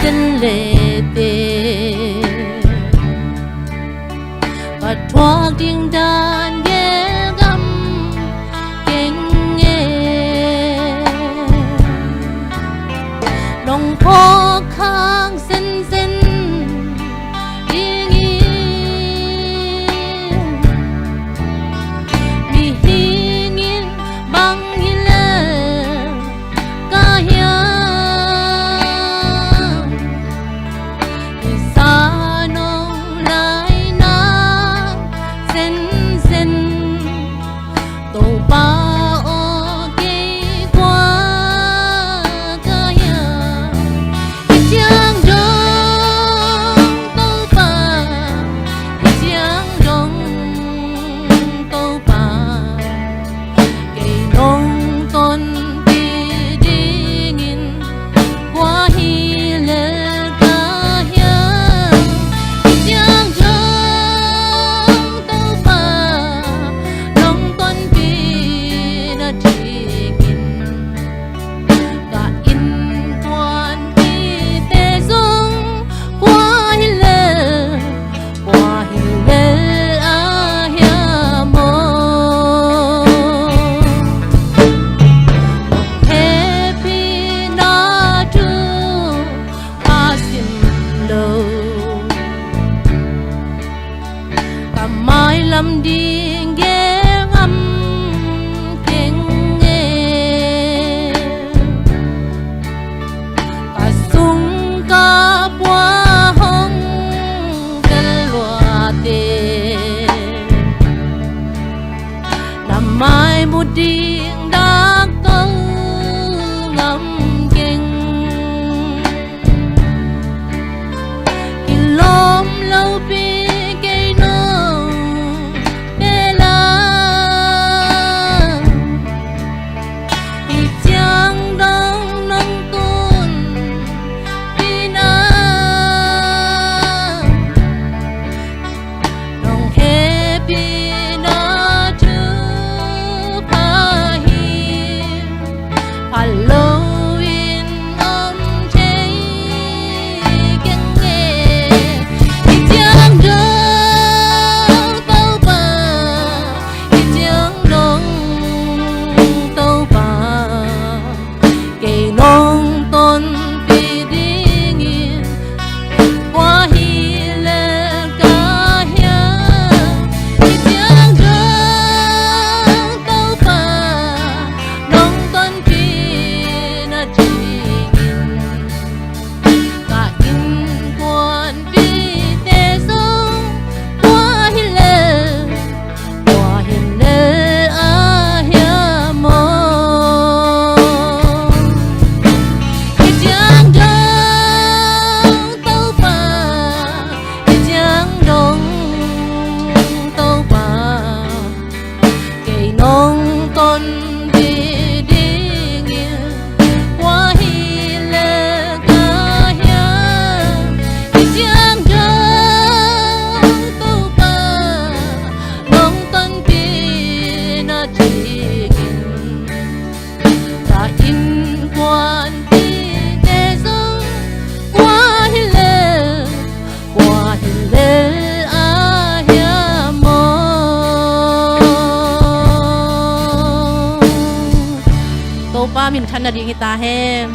dân lệ tê và thoa tiếng đàn ghé găm kinh nghe lòng khó khăn dân dân lâm điên ghé ngâm kinh nghe cả sung cả bua hông cái loa tê làm mai một điên đã câu ngâm kinh khi lom lâu bi Ba mình khăn là đi người ta hem